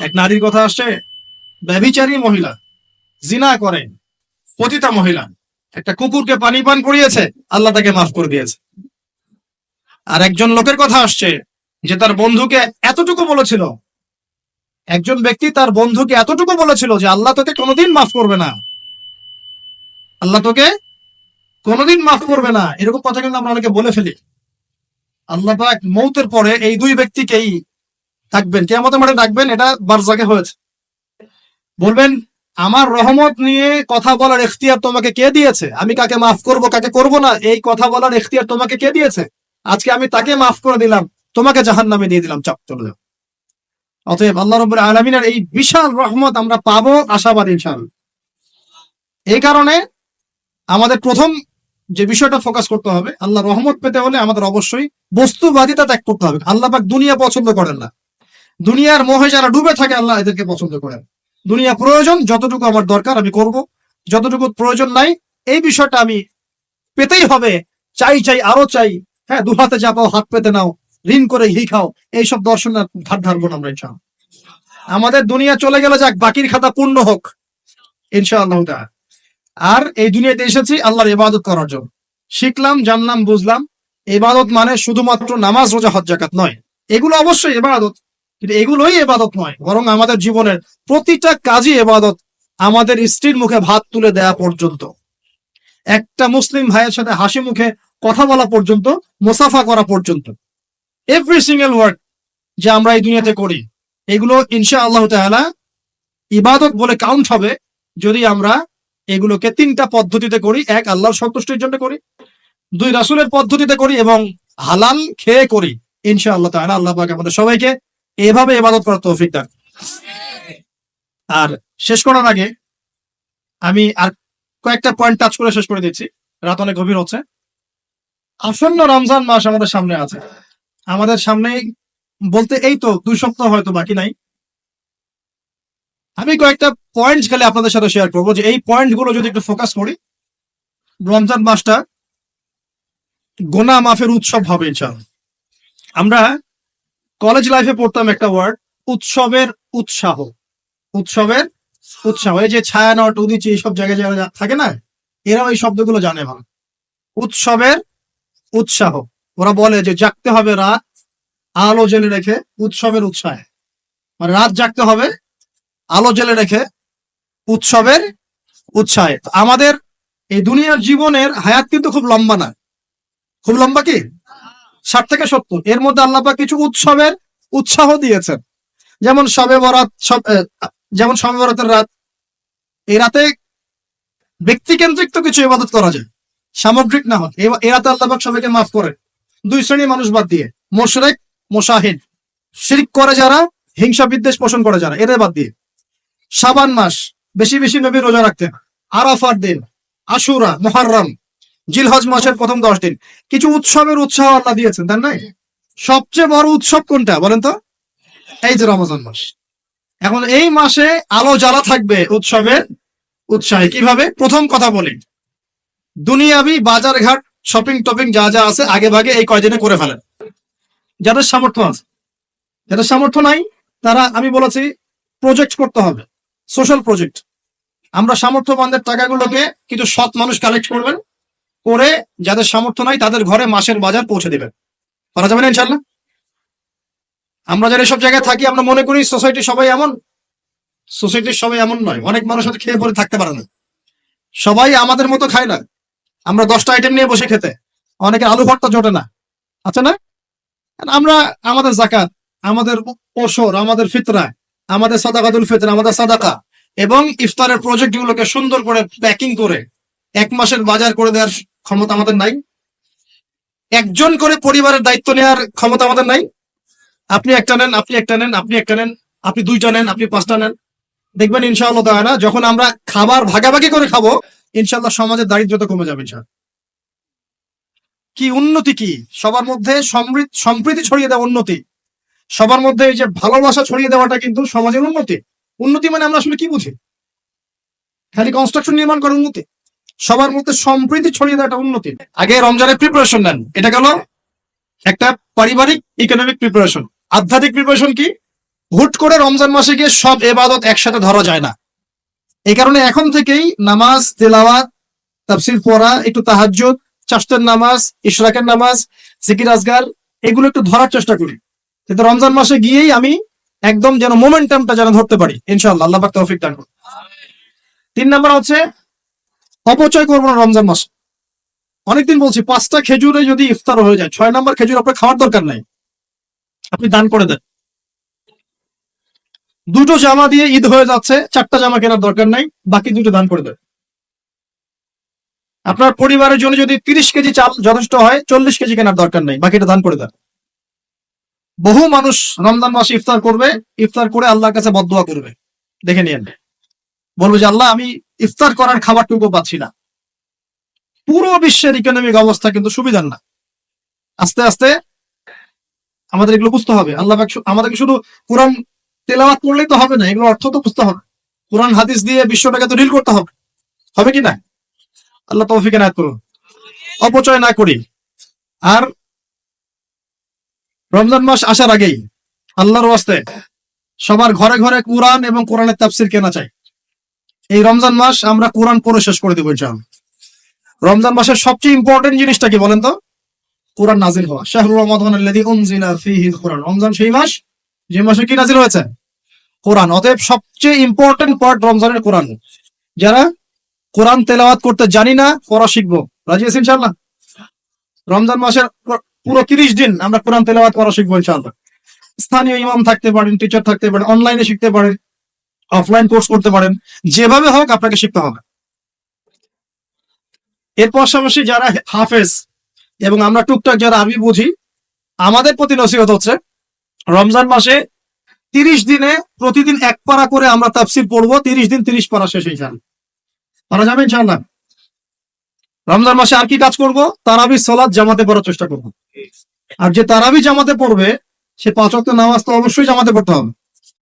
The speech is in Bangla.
এক নারীর কথা আসছে, ব্যভিচারী মহিলা, জিনা করে, পতিতা মহিলা, একটা কুকুরকে পানি পান করিয়েছে, আল্লাহ তাকে মাফ করে দিয়েছে। আর একজন লোকের কথা আসছে যে তার বন্ধুকে এতটুকু বলেছিল, একজন ব্যক্তি তার বন্ধুকে এতটুকু বলেছিল যে আল্লাহ তোকে কোনোদিন মাফ করবে না, আল্লাহ তোকে কোনোদিন মাফ করবে না। এরকম কথা কিন্তু আমরা অনেকে বলে ফেলি। আল্লাহ পাক মৌতের পরে এই দুই ব্যক্তিকেই থাকবেন, কিয়ামতের মাঠে ডাকবেন। এটা বারজাকে হয়েছে। বলবেন, আমার রহমত নিয়ে কথা বলার এখতিয়ার তোমাকে কে দিয়েছে? আমি কাকে মাফ করব কাকে করব না, এই কথা বলার এখতিয়ার তোমাকে কে দিয়েছে? আজকে আমি তাকে মাফ করে দিলাম, তোমাকে জাহান্নামে দিয়ে দিলাম, চাপ চলে যাও। অতএব আল্লাহ রাব্বুল আলামিনের এই বিশাল রহমত আমরা পাবো, আশাবাদী ইনশাআল্লাহ। এই কারণে আমাদের প্রথম যে বিষয়টা ফোকাস করতে হবে, আল্লাহ রহমত পেতে হলে আমাদের অবশ্যই বস্তুবাদিতা ত্যাগ করতে হবে। আল্লাহ পাক দুনিয়া পছন্দ করেন না। দুনিয়ার মোহে যারা ডুবে থাকে আল্লাহ এদেরকে পছন্দ করেন। দুনিয়া প্রয়োজন, যতটুকু আমার দরকার আমি করব, যতটুকু প্রয়োজন নাই এই বিষয়টা আমি পেতেই হবে, চাই চাই আরো চাই। হ্যাঁ, দু হাতে যা পাও হাত পেতে নাও, ঋণ করে ঘি খাও, এইসব দর্শনের ধার ধারবো না আমরা ইনশাআল্লাহ। আমাদের দুনিয়া চলে গেলে যাক, বাকির খাতা পূর্ণ হোক ইনশাআল্লাহ তাআলা। আর এই দুনিয়াতে এসেছি আল্লাহর ইবাদত করার জন্য। শিখলাম, জানলাম, বুঝলাম ইবাদত মানে শুধুমাত্র নামাজ, রোজা, হজ, যাকাত নয়। এগুলো অবশ্যই ইবাদত, কিন্তু এগুলোই ইবাদত নয়, বরং আমাদের জীবনের প্রতিটা কাজই ইবাদত। আমাদের স্ত্রীর মুখে ভাত তুলে দেয়া পর্যন্ত, একটা মুসলিম ভাইয়ের সাথে হাসি মুখে কথা বলা পর্যন্ত, মুসাফা করা পর্যন্ত, এভরি সিঙ্গেল ওয়ার্ড যে আমরা এই দুনিয়াতে করি, এগুলো ইনশাআল্লাহ তাআলা ইবাদত বলে কাউন্ট হবে যদি আমরা এগুলোকে তিনটা পদ্ধতিতে করি। এক, আল্লাহর সন্তুষ্টির জন্য করি। দুই, রাসূলের পদ্ধতিতে করি। এবং হালাল খেয়ে করি। ইনশাআল্লাহ তাআলা আল্লাহ পাক আমাদের সবাইকে এভাবে ইবাদত করার তৌফিক দান। আর শেষ করার আগে আমি আর কয়েকটা পয়েন্ট টাচ করে শেষ করে দিচ্ছি, রাত অনেক গভীর হচ্ছে। আসন্ন রমজান মাস আমাদের সামনে আছে। আমাদের সামনে বলতে এই তো 2 সপ্তাহ হয়তো বাকি নাই। আমি কয়েকটা পয়েন্ট খালি আপনাদের সাথে শেয়ার করবো, যে এই পয়েন্ট গুলো যদি একটু ফোকাস করি, রমজান মাসটা গোনা মাফের উৎসব হবে ইনশাআল্লাহ। আমরা কলেজ লাইফে পড়তাম একটা ওয়ার্ড, উৎসবের উৎসাহ। উৎসবের উৎসাহ, এই যে ছায়ানট, উদীচী, এইসব জায়গায় যারা থাকে না, এরাও এই শব্দগুলো জানে ভালো। উৎসবের উৎসাহ, ওরা বলে যে জাগতে হবে রাত আলো জেলে রেখে উৎসবের উৎসাহে। মানে রাত জাগতে হবে আলো জেলে রেখে উৎসবের উৎসাহে। আমাদের এই দুনিয়ার জীবনের হায়াত কিন্তু খুব লম্বা না। খুব লম্বা কি? 60 থেকে 70। এর মধ্যে আল্লাহ পাক কিছু উৎসবের উৎসাহ দিয়েছেন। যেমন শবে বরাত, যেমন শবে বরাতের রাত। এই রাতে ব্যক্তিকেন্দ্রিক তো কিছু ইবাদত করা যায়, সামগ্রিক না হয়। এই রাতে আল্লাহ পাক সবাইকে মাফ করে, 2 শ্রেণীর মানুষ বাদ দিয়ে, মুশরিক, মুশাহিদ, শিরক করে যারা, হিংসা বিদ্বেষ পোষণ করে যারা, এদের বাদ দিয়ে। শাবান মাস বেশি বেশি নবী রোজা রাখতেন। আরাফার দিন, আশুরা, মুহররম, জিলহজ মাসের প্রথম 10 দিন কিছু উৎসবের উৎসাহ আল্লাহ দিয়েছেন, তাই না? সবচেয়ে বড় উৎসব কোনটা বলেন তো? এই যে রমজান মাস। এখন এই মাসে আলো জ্বালা থাকবে উৎসবের উৎসাহে। কিভাবে? প্রথম কথা বলি, দুনিয়াবি বাজার ঘাট, শপিং টপিং যা যা আছে আগে ভাগে এই কয়দিনে করে ফেলেন, যাদের সামর্থ্য আছে। যাদের সামর্থ্য নাই তারা, আমি বলেছি, প্রজেক্ট করতে হবে, সোশ্যাল প্রজেক্ট। আমরা সামর্থ্যবানদের টাকাগুলোকে কিছু সৎ মানুষ কালেক্ট করবেন, করে যাদের সামর্থ্য নাই তাদের ঘরে মাসের বাজার পৌঁছে দিবেন। করা যাবে না ইনশাআল্লাহ? আমরা যারা এসব জায়গায় থাকি আমরা মনে করি সোসাইটি সবাই এমন। সোসাইটির সবাই এমন নয়। অনেক মানুষ হয়তো খেয়ে পরে থাকতে পারে না, সবাই আমাদের মতো খায় না। আমরা 10টা আইটেম নিয়ে বসে খেতে, অনেকে আলু ভর্তা জোটে না, আছে না? আমরা আমাদের যাকাত, আমাদের ওসর, আমাদের ফিতরা, আমাদের সাদাকাতুল ফিতর, আমাদের সাদাকা এবং ইফতারের প্রজেক্ট গুলোকে সুন্দর করে প্যাকিং করে 1 মাসের বাজার করে দেওয়ার ক্ষমতা আমাদের নাই। একজন করে পরিবারের দায়িত্ব নেওয়ার ক্ষমতা আমাদের নাই। আপনি একটা নেন, আপনি একটা নেন, আপনি একটা নেন, আপনি 2টা নেন, আপনি 5টা নেন। দেখবেন ইনশাআল্লাহ তাআলা যখন আমরা খাবার ভাগাভাগি করে খাবো, ইনশাআল্লাহ সমাজের দারিদ্রতা কমে যাবে ইনশাআল্লাহ। কি উন্নতি! কি সবার মধ্যে সম্প্রীতি ছড়িয়ে দেওয়া উন্নতি, সবার মধ্যে এই যে ভালোবাসা ছড়িয়ে দেওয়াটা কিন্তু সমাজের উন্নতি। উন্নতি মানে আমরা আসলে কি বুঝি? খালি কনস্ট্রাকশন নির্মাণ করার উন্নতি? সবার মধ্যে সম্প্রীতি ছড়িয়ে দেওয়াটা উন্নতি। আগে রমজানের প্রিপারেশন নেন, এটা গেল একটা পারিবারিক ইকোনমিক প্রিপারেশন। আধ্যাত্মিক প্রিপারেশন কি? হুট করে রমজান মাসে গিয়ে সব এবাদত একসাথে ধরা যায় না। এই কারণে এখন থেকেই নামাজ, তেলাওয়াত, তাফসীর পড়া, একটু তাহাজ্জুদ, চারটার নামাজ, ইশরাকের নামাজ, জিকির আজগার, এগুলো একটু ধরার চেষ্টা করি, কিন্তু রমজান মাসে গিয়েই আমি একদম যেন মোমেন্টামটা যেন ধরতে পারি ইনশাআল্লাহ। আল্লাহ পাক তৌফিক দান করুন। 3 নাম্বার হচ্ছে অপচয় করবো না রমজান মাসে। অনেকদিন বলছি 5টা খেজুরে যদি ইফতার হয়ে যায়, 6 নাম্বার খেজুর আপনার খাওয়ার দরকার নাই, আপনি দান করে দেন। 2টো জামা দিয়ে ঈদ হয়ে যাচ্ছে, 4টা জামা কেনার দরকার নাই, বাকি 2টো দান করে দেন। আপনার পরিবারের জন্য যদি 30 কেজি চাল যথেষ্ট হয়, 40 কেজি কেনার দরকার নাই, বাকিটা দান করে দেন। বহু মানুষ রমজান মাসে ইফতার করবে, ইফতার করে আল্লাহর কাছে বদদোয়া করবে, দেখে নিয়েন, বলবে যে আল্লাহ আমি ইফতার করার খাবারটুকু পাচ্ছি না। পুরো বিশ্বের ইকোনমিক অবস্থা কিন্তু সুবিধার না। আস্তে আস্তে আমাদের এগুলো বুঝতে হবে। আল্লাহ পাক আমাদেরকে শুধু কোরআন তেলাওয়াত করলেই তো হবে না, এগুলো অর্থ তো বুঝতে হবে। কোরআন হাদিস দিয়ে বিশ্বটাকে তো রিল করতে হবে, হবে কি না? আল্লাহ তৌফিক এনায়েত করুন। অপচয় না করি। আর রমজান মাস আসার আগেই আল্লাহর ওয়াস্তে সবার ঘরে ঘরে কোরআন এবং কোরআনের তাফসীর কেনা চাই। এই রমজান মাস আমরা কোরআন পড়ে শেষ করে দেবো ইনশাআল্লাহ। রমজান মাসের সবচেয়ে ইম্পর্টেন্ট জিনিসটা কি বলেন তো? কোরআন নাজিল হওয়া। শাহরুর রমাদানাল্লাযী উনজিলা ফীহিল কুরআন। রমজান সেই মাস যে মাসে কি নাজিল হয়েছে? কোরআন। অতএব সবচেয়ে ইম্পর্টেন্ট পার্ট রমজানের কোরআন। যারা কোরআন তেলাওয়াত করতে জানি না, পড়া শিখবো, রাজি আছেন ইনশাআল্লাহ? রমজান মাসের পুরো 30 দিন আমরা কোরআন তেলাওয়াত করা শিখবো ইনশাআল্লাহ। স্থানীয় ইমাম থাকতে পারেন, টিচার থাকতে পারেন, অনলাইনে শিখতে পারেন, অফলাইন কোর্স করতে পারেন, যেভাবে হোক আপনাকে শিখতে হবে। এর পাশাপাশি যারা হাফেজ এবং আমরা টুকটাক যারা আরবি বুঝি, আমাদের প্রতি নসিহত হচ্ছে রমজান মাসে 30 দিনে প্রতিদিন 1 পারা করে আমরা তাফসীর পড়বো। 30 দিন 30 পারা শেষ ইনশাআল্লাহ। পারা যাবে ইনশাআল্লাহ। রমজান মাসে আর কি কাজ করব? তারাবি সালাত জামাতে পড়ার চেষ্টা করব। আর যে তারাবি জামাতে পড়বে সে 5 ওয়াক্ত নামাজ তো অবশ্যই জামাতে পড়তে হবে।